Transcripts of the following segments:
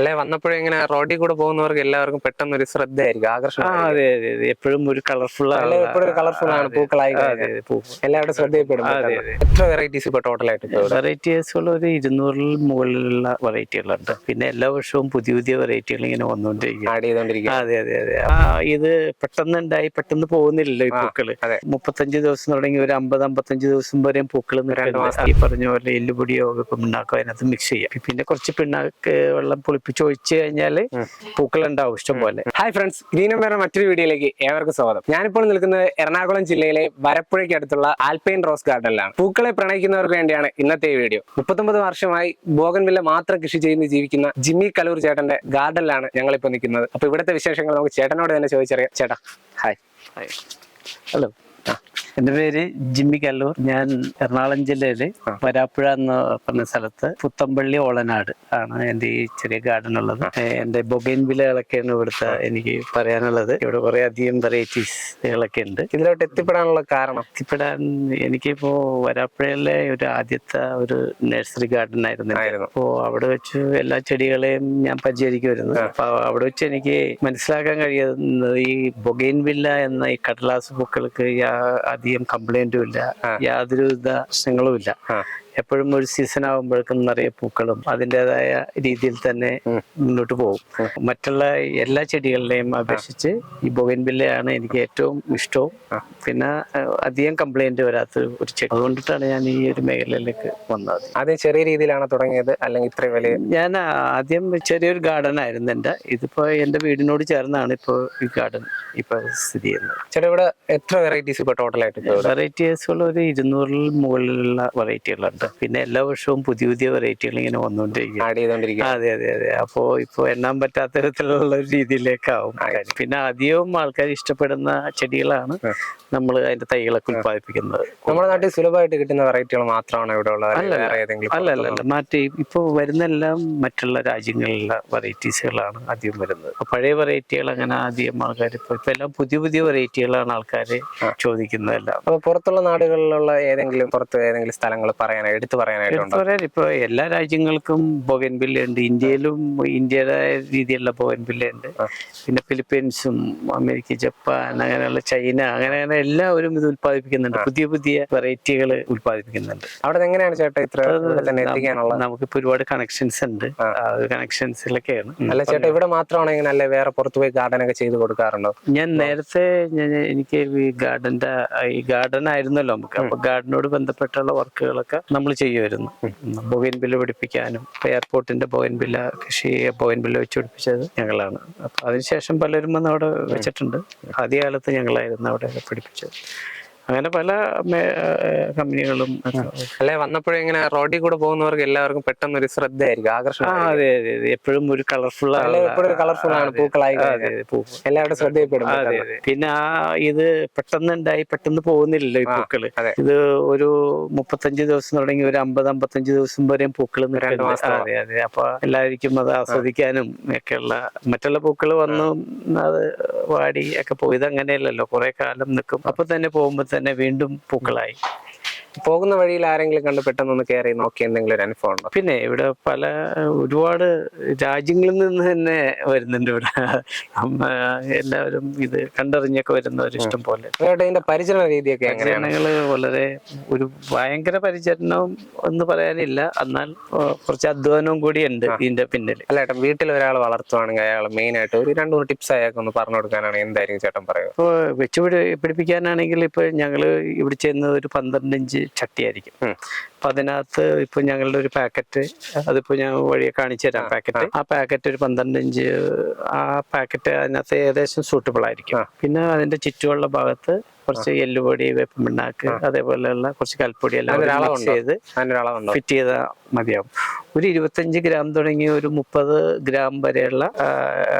അല്ലെ വന്നപ്പോഴും ഇങ്ങനെ റോഡിൽ കൂടെ പോകുന്നവർക്ക് എല്ലാവർക്കും പെട്ടെന്ന് ഒരു ശ്രദ്ധയായിരിക്കും, ആകർഷണം. അതെ അതെ അതെ, എപ്പോഴും ഒരു കളർഫുൾ എപ്പോഴും കളർഫുൾ ആണ്, പൂക്കളായി എല്ലാവരുടെ ശ്രദ്ധയിൽപ്പെടും. എത്ര വെറൈറ്റീസ് ഇപ്പൊ ടോട്ടലായിട്ട്? വെറൈറ്റീസുകൾ ഒരു 200-ൽ മുകളിലുള്ള വെറൈറ്റികളുണ്ട്. പിന്നെ എല്ലാ വർഷവും പുതിയ പുതിയ വെറൈറ്റികൾ ഇങ്ങനെ വന്നുകൊണ്ടിരിക്കും, ആഡ് ചെയ്തോണ്ടിരിക്കും. അതെ അതെ അതെ. ഇത് പെട്ടെന്നുണ്ടായി പെട്ടെന്ന് പോകുന്നില്ലല്ലോ ഈ പൂക്കള്. 35 ദിവസം തുടങ്ങി ഒരു 50-55 ദിവസം വരെയും പൂക്കൾ ഈ പറഞ്ഞ പോലെ എല്ലുപൊടിയോ പിണ്ണാക്കോ അതിനകത്ത് മിക്സ് ചെയ്യാം. പിന്നെ കുറച്ച് പിണ്ണാക്ക് വെള്ളം ഒഴിച്ചു കഴിഞ്ഞാൽ പൂക്കൾ ഉണ്ടാവും ഇഷ്ടം പോലെ. ഹായ് ഫ്രണ്ട്സ്, ഗ്രീനം വേറെ മറ്റൊരു വീഡിയോയിലേക്ക് ഏവർക്കും സ്വാഗതം. ഞാനിപ്പോൾ നിൽക്കുന്നത് എറണാകുളം ജില്ലയിലെ വരപ്പുഴയ്ക്ക് അടുത്തുള്ള ആൽപൈൻ റോസ് ഗാർഡനിലാണ്. പൂക്കളെ പ്രണയിക്കുന്നവർക്ക് വേണ്ടിയാണ് ഇന്നത്തെ ഈ വീഡിയോ. 39 വർഷമായി ബോഗൻവില്ല മാത്രം കൃഷി ചെയ്ത് ജീവിക്കുന്ന ജിമ്മി കലൂർ ചേട്ടന്റെ ഗാർഡനിലാണ് ഞങ്ങളിപ്പോൾ നിൽക്കുന്നത്. അപ്പൊ ഇവിടുത്തെ വിശേഷങ്ങൾ നമുക്ക് ചേട്ടനോട് തന്നെ ചോദിച്ചറിയാം. ചേട്ടാ ഹായ്. Hi, hello. എന്റെ പേര് ജിമ്മി കല്ലൂർ. ഞാൻ എറണാകുളം ജില്ലയില് വരാപ്പുഴ എന്ന് പറഞ്ഞ സ്ഥലത്ത് പുത്തമ്പള്ളി ഓളനാട് ആണ് എന്റെ ഈ ചെറിയ ഗാർഡൻ ഉള്ളത്. എന്റെ ബൊഗൈൻവില്ലകളൊക്കെയാണ് ഇവിടുത്തെ എനിക്ക് പറയാനുള്ളത്. ഇവിടെ കുറെ അധികം വെറൈറ്റീസുകളൊക്കെ ഉണ്ട്. ഇതിലോട്ട് എത്തിപ്പെടാനുള്ള കാരണം? എത്തിപ്പെടാൻ എനിക്കിപ്പോ വരാപ്പുഴയിലെ ഒരു ആദ്യത്തെ ഒരു നഴ്സറി ഗാർഡൻ ആയിരുന്നു. അപ്പോ അവിടെ വെച്ച് എല്ലാ ചെടികളെയും ഞാൻ പരിചരിക്കുമായിരുന്നു. അപ്പൊ അവിടെ വെച്ച് എനിക്ക് മനസ്സിലാക്കാൻ കഴിയുന്നത് ഈ ബൊഗൈൻവില്ല എന്ന ഈ കടലാസ് പൂക്കൾക്ക് അധികം കംപ്ലൈന്റും ഇല്ല, യാതൊരുവിധ പ്രശ്നങ്ങളും ഇല്ല. എപ്പോഴും ഒരു സീസൺ ആകുമ്പോഴേക്കും നിറയെ പൂക്കളും അതിൻ്റെതായ രീതിയിൽ തന്നെ മുന്നോട്ട് പോകും. മറ്റുള്ള എല്ലാ ചെടികളുടെയും അപേക്ഷിച്ച് ഈ ബൊഗൈൻവില്ലയാണ് എനിക്ക് ഏറ്റവും ഇഷ്ടവും. പിന്നെ അധികം കംപ്ലൈന്റ് വരാത്ത ഒരു ചെടി. അതുകൊണ്ടിട്ടാണ് ഞാൻ ഈ ഒരു മേഖലയിലേക്ക് വന്നത്. ആദ്യം ചെറിയ രീതിയിലാണ് തുടങ്ങിയത്, അല്ലെങ്കിൽ ഇത്രയും വലിയ? ഞാൻ ആദ്യം ചെറിയൊരു ഗാർഡൻ ആയിരുന്നു എൻ്റെ. ഇതിപ്പോ എന്റെ വീടിനോട് ചേർന്നാണ് ഇപ്പോൾ ഈ ഗാർഡൻ ഇപ്പൊ സ്ഥിതി ചെയ്യുന്നത്. ചേട്ടാ ഇവിടെ എത്ര വെറൈറ്റീസ് ഇപ്പൊ ടോട്ടലായിട്ട്? വെറൈറ്റീസുകൾ ഒരു 200-ൽ മുകളിലുള്ള വെറൈറ്റികളുണ്ട്. പിന്നെ എല്ലാ വർഷവും പുതിയ പുതിയ വെറൈറ്റികൾ ഇങ്ങനെ വന്നുകൊണ്ടിരിക്കും, ആഡ് ചെയ്തോണ്ടിരിക്കും. അതെ അതെ അതെ. അപ്പോ ഇപ്പൊ എണ്ണാൻ പറ്റാത്ത തരത്തിലുള്ള ഒരു രീതിയിലേക്കാവും. പിന്നെ അധികവും ആൾക്കാർ ഇഷ്ടപ്പെടുന്ന ചെടികളാണ് നമ്മൾ അതിന്റെ തൈകളൊക്കെ ഉത്പാദിപ്പിക്കുന്നത്. നമ്മുടെ നാട്ടിൽ സുലഭമായിട്ട് കിട്ടുന്ന വെറൈറ്റികൾ മാത്രമാണ് ഇവിടെ ഉള്ളത്? അല്ലല്ല, മാറ്റി ഇപ്പൊ വരുന്നെല്ലാം മറ്റുള്ള രാജ്യങ്ങളിലുള്ള വെറൈറ്റീസുകളാണ് അധികം വരുന്നത്. പഴയ വെറൈറ്റികൾ അങ്ങനെ അധികം ആൾക്കാർ ഇപ്പൊ എല്ലാം പുതിയ പുതിയ വെറൈറ്റികളാണ് ആൾക്കാര് ചോദിക്കുന്നതെല്ലാം. അപ്പൊ പുറത്തുള്ള നാടുകളിലുള്ള പുറത്ത് ഏതെങ്കിലും സ്ഥലങ്ങൾ പറയാനായിട്ട് എടുത്തു പറയാനായിട്ട്? ഇപ്പൊ എല്ലാ രാജ്യങ്ങൾക്കും ബൊഗൈൻവില്ല ഉണ്ട്. ഇന്ത്യയിലും ഇന്ത്യയുടെ രീതിയിലുള്ള ബൊഗൈൻവില്ല ഉണ്ട്. പിന്നെ ഫിലിപ്പീൻസും അമേരിക്ക, ജപ്പാൻ, അങ്ങനെയുള്ള ചൈന, അങ്ങനെ എല്ലാവരും ഇത് ഉത്പാദിപ്പിക്കുന്നുണ്ട്. പുതിയ പുതിയ വെറൈറ്റികൾ ഉത്പാദിപ്പിക്കുന്നുണ്ട്. അവിടെ എങ്ങനെയാണ് ചേട്ടാ ഇത്ര എത്തിക്കാനുള്ളത്? നമുക്കിപ്പോ ഒരുപാട് കണക്ഷൻസ് ഉണ്ട്. കണക്ഷൻസിലൊക്കെയാണ്. അല്ല ചേട്ടാ, ഇവിടെ മാത്രമാണെങ്കിൽ അല്ലെ വേറെ പുറത്തു പോയി ഗാർഡൻ ഒക്കെ ചെയ്ത് കൊടുക്കാറുണ്ടോ? ഞാൻ നേരത്തെ എനിക്ക് ഈ ഗാർഡൻ ആയിരുന്നല്ലോ നമുക്ക്. അപ്പൊ ഗാർഡനോട് ബന്ധപ്പെട്ടുള്ള വർക്കുകളൊക്കെ നമ്മൾ ചെയ്യുമായിരുന്നു. ബൊഗൈൻവില്ല പിടിപ്പിക്കാനും എയർപോർട്ടിന്റെ ബൊഗൈൻവില്ല ബൊഗൈൻവില്ല വെച്ച് പിടിപ്പിച്ചത് ഞങ്ങളാണ്. അപ്പൊ അതിനുശേഷം പലരും വന്ന് അവിടെ വെച്ചിട്ടുണ്ട്. ആദ്യകാലത്ത് ഞങ്ങളായിരുന്നു അവിടെ പിടിപ്പിച്ചത്. അങ്ങനെ പല കമ്പനികളും. അല്ലെ വന്നപ്പോഴും ഇങ്ങനെ റോഡിൽ കൂടെ പോകുന്നവർക്ക് എല്ലാവർക്കും പെട്ടെന്ന് ഒരു ശ്രദ്ധയായിരിക്കും, ആകർഷണം. അതെ അതെ അതെ, എപ്പോഴും ഒരു കളർഫുൾ ആണ്, പൂക്കളായി എല്ലാവരുടെ ശ്രദ്ധയിൽപ്പെടും. അതെ അതെ. പിന്നെ ഇത് പെട്ടെന്നുണ്ടായി പെട്ടെന്ന് പോകുന്നില്ലല്ലോ ഈ പൂക്കള്. ഇത് ഒരു 35 ദിവസം തുടങ്ങി ഒരു 50-55 ദിവസം വരെയും പൂക്കൾ നിൽക്കുന്നുണ്ട്. അതെ അതെ. അപ്പൊ എല്ലാവർക്കും അത് ആസ്വദിക്കാനും ഒക്കെയുള്ള മറ്റുള്ള പൂക്കൾ വന്നു അത് വാടി ഒക്കെ പോയി. ഇതങ്ങനെയല്ലല്ലോ, കുറെ കാലം നിൽക്കും. അപ്പൊ തന്നെ പോകുമ്പോ തന്നെ വീണ്ടും പൂക്കളായി. പോകുന്ന വഴിയിൽ ആരെങ്കിലും കണ്ട് പെട്ടെന്ന് കയറി നോക്കി എന്തെങ്കിലും ഒരു അനുഭവം ഉണ്ടോ? പിന്നെ ഇവിടെ ഒരുപാട് രാജ്യങ്ങളിൽ നിന്ന് തന്നെ വരുന്നുണ്ട് ഇവിടെ. എല്ലാവരും ഇത് കണ്ടറിഞ്ഞൊക്കെ വരുന്നവർ ഇഷ്ടം പോലെ. ഇതിന്റെ പരിചരണ രീതിയൊക്കെ പരിചരണങ്ങള് വളരെ ഒരു ഭയങ്കര പരിചരണം എന്ന് പറയാനില്ല, എന്നാൽ കുറച്ച് അധ്വാനവും കൂടി ഉണ്ട് ഇതിന്റെ പിന്നിൽ. അല്ല ചേട്ടൻ വീട്ടിൽ ഒരാൾ വളർത്തുവാണെങ്കിൽ അയാൾ മെയിൻ ആയിട്ട് ഒരു 2-3 ടിപ്സ് അയാൾക്ക് ഒന്ന് പറഞ്ഞു കൊടുക്കാനാണ് എന്തായിരിക്കും ചേട്ടൻ പറയുക? ഇപ്പൊ പിടിപ്പിക്കാനാണെങ്കിൽ ഇപ്പൊ ഞങ്ങള് ഇവിടെ ചെയ്യുന്നത് ഒരു 12 ഇഞ്ച് ചട്ടിയായിരിക്കും. അപ്പൊ അതിനകത്ത് ഇപ്പൊ ഞങ്ങളുടെ ഒരു പാക്കറ്റ്, അതിപ്പോ ഞാൻ വഴിയെ കാണിച്ചു തരാം. ആ പാക്കറ്റ് ഒരു 12 ഇഞ്ച്. ആ പാക്കറ്റ് അതിനകത്ത് ഏകദേശം സൂട്ടബിൾ ആയിരിക്കും. പിന്നെ അതിന്റെ ചുറ്റുമുള്ള ഭാഗത്ത് കുറച്ച് എല്ലുപൊടി, വേപ്പിൻ പിണ്ണാക്ക്, അതേപോലെയുള്ള കുറച്ച് കൽപ്പൊടി എല്ലാം മിക്സ് ചെയ്ത് ഫിറ്റ് ചെയ്താൽ മതിയാവും. ഒരു 25 ഗ്രാം തുടങ്ങി ഒരു 30 ഗ്രാം വരെയുള്ള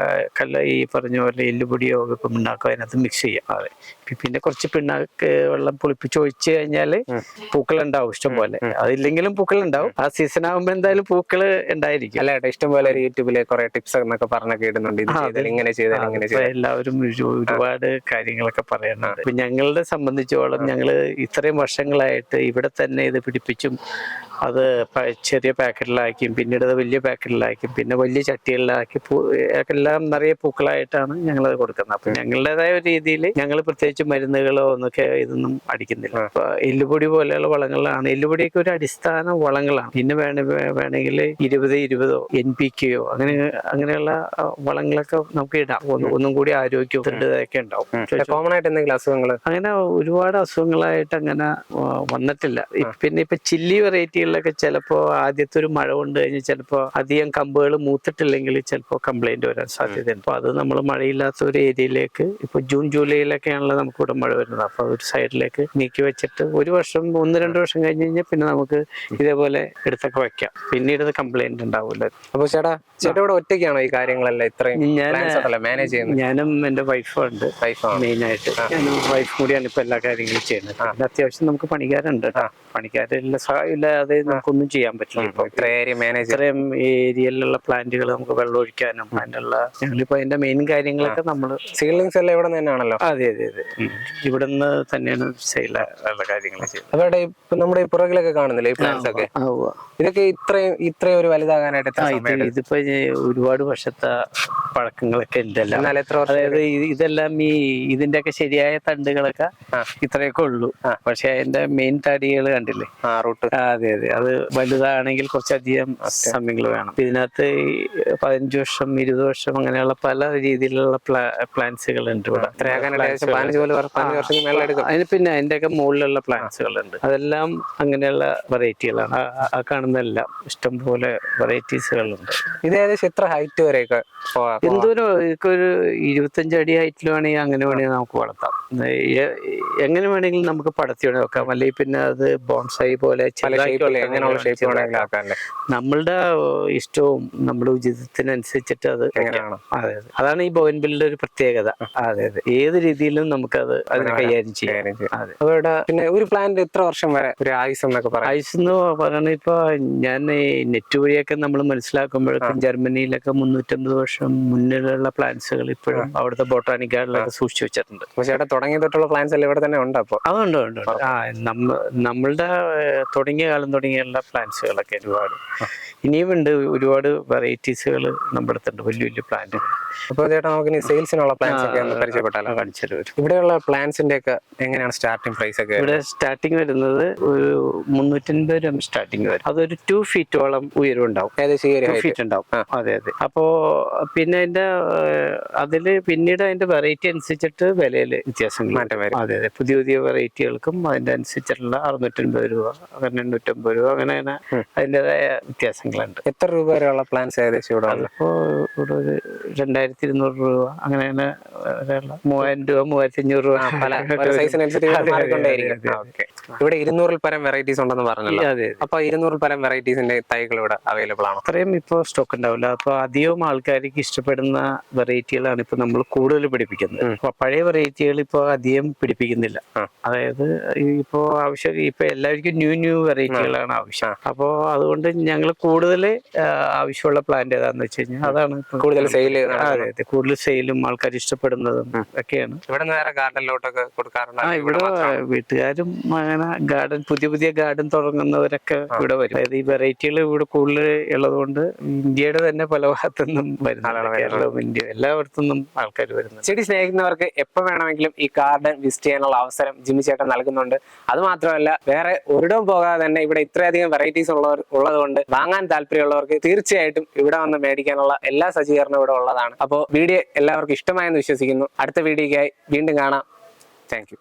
ഈ പറഞ്ഞ പോലെ എല്ലുപൊടിയോ വേപ്പിൻ പിണ്ണാക്കോ അതിനകത്ത് മിക്സ് ചെയ്യാം. അതെ. പിന്നെ കുറച്ച് പിണ്ണാക്ക് വെള്ളം ഒഴിച്ചു കഴിഞ്ഞാല് പൂക്കൾ ഉണ്ടാവും ഇഷ്ടം പോലെ. അതില്ലെങ്കിലും പൂക്കൾ ഉണ്ടാവും. ആ സീസൺ ആകുമ്പോ എന്തായാലും പൂക്കള് ഉണ്ടായിരിക്കും. അല്ല ഏട്ടാ, ഇഷ്ടംപോലെ ഒരു യൂട്യൂബില് കുറെ ടിപ്സ് എന്നൊക്കെ പറഞ്ഞൊക്കെ ഇടുന്നുണ്ട്. ഇത് ചെയ്താൽ ഇങ്ങനെ ചെയ്താൽ ഇങ്ങനെ ഇപ്പൊ ചെയ്താൽ. എല്ലാവരും ഒരുപാട് കാര്യങ്ങളൊക്കെ പറയുന്നുണ്ട്. ഇപ്പൊ ഞങ്ങളെ സംബന്ധിച്ചോളം ഞങ്ങള് ഇത്രയും വർഷങ്ങളായിട്ട് ഇവിടെ തന്നെ ഇത് പിടിപ്പിച്ചും അത് ചെറിയ പാക്കറ്റിലാക്കിയും പിന്നീട് അത് വലിയ പാക്കറ്റിലാക്കിയും പിന്നെ വലിയ ചട്ടികളിലാക്കി എല്ലാം നിറയെ പൂക്കളായിട്ടാണ് ഞങ്ങളത് കൊടുക്കുന്നത്. അപ്പൊ ഞങ്ങളുടേതായ ഒരു രീതിയിൽ ഞങ്ങൾ പ്രത്യേകിച്ച് മരുന്നുകളോ ഒന്നൊക്കെ ഇതൊന്നും അടിക്കുന്നില്ല. ഇപ്പൊ എല്ലുപൊടി പോലെയുള്ള വളങ്ങളാണ്. എല്ലുപൊടിയൊക്കെ ഒരു അടിസ്ഥാന വളങ്ങളാണ്. പിന്നെ വേണമെങ്കിൽ 20 NPK അങ്ങനെയുള്ള വളങ്ങളൊക്കെ നമുക്ക് ഇടാം. ഒന്നും കൂടി ആരോഗ്യം ഒക്കെ ഉണ്ടാവും. കോമൺ ആയിട്ട് എന്തെങ്കിലും അസുഖങ്ങൾ അങ്ങനെ ഒരുപാട് അസുഖങ്ങളായിട്ട് അങ്ങനെ വന്നിട്ടില്ല. പിന്നെ ഇപ്പൊ ചില്ലി വെറൈറ്റികളിലൊക്കെ ചിലപ്പോ ആദ്യത്തെ ഒരു മഴ കൊണ്ട് കഴിഞ്ഞാൽ ചിലപ്പോ അധികം കമ്പുകൾ മൂത്തിട്ടില്ലെങ്കിൽ ചിലപ്പോൾ കംപ്ലൈന്റ് വരാൻ സാധ്യതയുണ്ട്. അപ്പൊ അത് നമ്മൾ മഴയില്ലാത്ത ഒരു ഏരിയയിലേക്ക് ഇപ്പൊ ജൂൺ ജൂലൈയിലൊക്കെയാണല്ലോ നമുക്ക് ഇവിടെ മഴ വരുന്നത്. അപ്പൊ ഒരു സൈഡിലേക്ക് നീക്കി വെച്ചിട്ട് 1-2 വർഷം കഴിഞ്ഞ് കഴിഞ്ഞാൽ പിന്നെ നമുക്ക് ഇതേപോലെ എടുത്തൊക്കെ വെക്കാം. പിന്നീട് ഇത് കംപ്ലൈന്റ് ഉണ്ടാവില്ല. അപ്പൊ ചേട്ടാ ഇവിടെ ഒറ്റയ്ക്കാണോ ഈ കാര്യങ്ങളെല്ലാം ഇത്രയും മാനേജ് ചെയ്യുന്നത്? ഞാനും എന്റെ വൈഫും ഉണ്ട് മെയിൻ ആയിട്ട്. ഞാനും വൈഫ് കൂടിയാണ് ഇപ്പൊ എല്ലാ കാര്യങ്ങളും ചെയ്യുന്നത്. പിന്നെ അത്യാവശ്യം നമുക്ക് പണിക്കാരുണ്ട്. പണിക്കാരില്ല സഹായമില്ലാതെ നമുക്കൊന്നും ചെയ്യാൻ പറ്റില്ല. ഇപ്പൊ ഇത്രയും ഏരിയയിലുള്ള പ്ലാന്റുകൾ നമുക്ക് വെള്ളം ഒഴിക്കാനും അതിനുള്ള ഞങ്ങളിപ്പോ അതിന്റെ മെയിൻ കാര്യങ്ങളൊക്കെ നമ്മള് സീഡ്ലിങ്സ് എല്ലാം ഇവിടെ നിന്നാണല്ലോ. അതെ. ഇവിടുന്ന് തന്നെയാണ് സെയിലുള്ള കാര്യങ്ങൾ ചെയ്യുന്നത്. അവരുടെ നമ്മുടെ ഈ പുറകിലൊക്കെ കാണുന്നില്ല ഈ പ്ലാന്റ്സ് ഒക്കെ, ഇതൊക്കെ ഇത്രയും ഒരു വലുതാകാനായിട്ട് ഇതിപ്പോ ഒരുപാട് വർഷത്തെ പഴക്കങ്ങളൊക്കെ ഉണ്ടല്ലോ. അതായത് ഇതെല്ലാം ഇതിന്റെ ഒക്കെ ശരിയായ തണ്ടുകളൊക്കെ ഇത്രയൊക്കെ ഉള്ളൂ. പക്ഷെ അതിന്റെ മെയിൻ തടികൾ കണ്ടില്ലേ, റൂട്ട്. അതെ. അത് വലുതാണെങ്കിൽ കുറച്ചധികം സമയങ്ങൾ വേണം. ഇതിനകത്ത് 15 വർഷം 20 വർഷം അങ്ങനെയുള്ള പല രീതിയിലുള്ള പ്ലാന്റ്സുകൾ ഉണ്ട് ഇവിടെ. അതിന് പിന്നെ അതിന്റെയൊക്കെ മുകളിലുള്ള പ്ലാന്റ്സുകളുണ്ട്. അതെല്ലാം അങ്ങനെയുള്ള വെറൈറ്റികളാണ്. ആ കാണുന്നതെല്ലാം ഇഷ്ടംപോലെ വെറൈറ്റീസുകളുണ്ട്. ഇത് ഏകദേശം എത്ര ഹൈറ്റ് വരെയൊക്കെ എന്തോരം ഒരു 25 അടി ഹൈറ്റിൽ വേണമെങ്കിൽ അങ്ങനെ വേണമെങ്കിൽ നമുക്ക് വളർത്താം. എങ്ങനെ വേണമെങ്കിലും നമുക്ക് പടത്തി വെക്കാം. അല്ലെങ്കിൽ പിന്നെ അത് ബോൺസായി പോലെ നമ്മളുടെ ഇഷ്ടവും നമ്മുടെ ഉചിതത്തിനനുസരിച്ചിട്ട് അത് അതെ. അതാണ് ഈ ബോയിൻബില്ലിന്റെ ഒരു പ്രത്യേകത. അതെ. ഏത് രീതിയിലും നമുക്കത് അതിനെ കൈകാര്യം ചെയ്യാം. അതെ. പിന്നെ ഒരു പ്ലാന്റ് എത്ര വർഷം വരെ ഒരു ആയുസ് എന്നൊക്കെ പറയാം? ആയുസ് എന്ന് പറയുന്നത് ഇപ്പൊ ഞാൻ നെറ്റ് വഴിയൊക്കെ നമ്മൾ മനസ്സിലാക്കുമ്പോഴേക്കും ജർമ്മനിയിലൊക്കെ 350 വർഷം മുന്നിലുള്ള പ്ലാന്റ്സുകൾ ഇപ്പോഴും അവിടുത്തെ ബോട്ടാണിക് ഗാർഡനിലൊക്കെ സൂക്ഷിച്ചു വെച്ചിട്ടുണ്ട്. ചേട്ടാ തുടങ്ങിയ തൊട്ടുള്ള പ്ലാന്റ്സ് എല്ലാം ഇവിടെ തന്നെ ഉണ്ട്. അപ്പൊ അതുണ്ട്. നമ്മളുടെ തുടങ്ങിയ കാലം തുടങ്ങിയുള്ള പ്ലാന്റ്സുകളൊക്കെ ഒരുപാട് ഇനിയും ഉണ്ട്. ഒരുപാട് വെറൈറ്റീസുകൾ നമ്മുടെ അടുത്തുണ്ട്, വലിയ പ്ലാന്റ്. അപ്പൊ ചേട്ടാ നമുക്ക് സെയിൽസിനുള്ള പ്ലാൻസ് ഒക്കെ പരിചയപ്പെട്ടാലോ? കാണിച്ചു തരും. ഇവിടെയുള്ള പ്ലാന്റ്സിന്റെ ഒക്കെ എങ്ങനെയാണ് സ്റ്റാർട്ടിംഗ് പ്രൈസ് ഒക്കെ? ഇവിടെ സ്റ്റാർട്ടിങ് വരുന്നത് ഒരു 350 രൂപ സ്റ്റാർട്ടിങ് വരും. അതൊരു 2 ഫീറ്റോളം ഉയരം ഉണ്ടാവും. 2 ഫീറ്റ് ഉണ്ടാവും. അതെ. അപ്പോ പിന്നെ അതില് പിന്നീട് അതിന്റെ വെറൈറ്റി അനുസരിച്ചിട്ട് വിലയില് വ്യത്യാസങ്ങൾ മാറ്റം വരും. അതെ. പുതിയ വെറൈറ്റികൾക്കും അതിന്റെ അനുസരിച്ചിട്ടുള്ള 650 രൂപ, 850 രൂപ അങ്ങനെ അതിൻ്റെതായ വ്യത്യാസങ്ങളുണ്ട്. എത്ര രൂപ വരെയുള്ള പ്ലാൻസ് ഏകദേശം ഇവിടെ? അതിപ്പോ ഇവിടെ ഒരു 2200 രൂപ അങ്ങനെ 3000 രൂപ, 3500 രൂപ. ഇവിടെ 200-ൽ പരം വെറൈറ്റീസ് ഉണ്ടെന്ന് പറഞ്ഞല്ലോ. അപ്പൊ 200-ൽ പരം വെറൈറ്റീസിന്റെ തൈകൾ ഇവിടെ അവൈലബിൾ ആണ്. അത്രയും ഇപ്പൊ സ്റ്റോക്ക് ഉണ്ടാവില്ല. അപ്പൊ അധികവും ആൾക്കാർക്ക് ഇഷ്ടപ്പെടുന്ന വെറൈറ്റികളാണ് ഇപ്പൊ നമ്മൾ കൂടുതൽ പിടിപ്പിക്കുന്നത്. അപ്പൊ പഴയ വെറൈറ്റികൾ ഇപ്പൊ അധികം പിടിപ്പിക്കുന്നില്ല. അതായത് ഇപ്പോ ഇപ്പൊ എല്ലാവർക്കും ന്യൂ വെറൈറ്റികളാണ് ആവശ്യം. അപ്പോ അതുകൊണ്ട് ഞങ്ങൾ കൂടുതൽ ആവശ്യമുള്ള പ്ലാന്റ് ഏതാന്ന് വെച്ച് കഴിഞ്ഞാൽ അതാണ് കൂടുതൽ സെയിൽ. അതെ. കൂടുതൽ സെയിലും ആൾക്കാർ ഇഷ്ടപ്പെടുന്നതും ഒക്കെയാണ്. ഇവിടെ വേറെ ഗാർഡനിലോട്ടൊക്കെ കൊടുക്കാറുണ്ട്. ഇവിടെ വീട്ടുകാരും അങ്ങനെ ഗാർഡൻ പുതിയ ഗാർഡൻ തുടങ്ങുന്നവരൊക്കെ ഇവിടെ വരും. അതായത് ഈ വെറൈറ്റികൾ ഇവിടെ കൂടുതൽ ഉള്ളതുകൊണ്ട് ഇന്ത്യയുടെ തന്നെ പല ഭാഗത്തുനിന്നും വരുന്ന കേരളവും ഇന്ത്യ എല്ലായിടത്തുനിന്നും ആൾക്കാർ വരുന്നത്. ചെടി സ്നേഹിക്കുന്നവർക്ക് എപ്പോൾ വേണമെങ്കിലും ഈ ഗാർഡൻ വിസിറ്റ് ചെയ്യാനുള്ള അവസരം ജിമ്മി ചേട്ടൻ നൽകുന്നുണ്ട്. അത് മാത്രമല്ല വേറെ ഒരിടവും പോകാതെ തന്നെ ഇവിടെ ഇത്രയധികം വെറൈറ്റീസ് ഉള്ളതുകൊണ്ട് വാങ്ങാൻ താല്പര്യമുള്ളവർക്ക് തീർച്ചയായിട്ടും ഇവിടെ വന്ന് മേടിക്കാനുള്ള എല്ലാ സജ്ജീകരണവും ഇവിടെ ഉള്ളതാണ്. അപ്പോൾ വീഡിയോ എല്ലാവർക്കും ഇഷ്ടമായെന്ന് വിശ്വസിക്കുന്നു. അടുത്ത വീഡിയോയ്ക്കായി വീണ്ടും കാണാം. Thank you.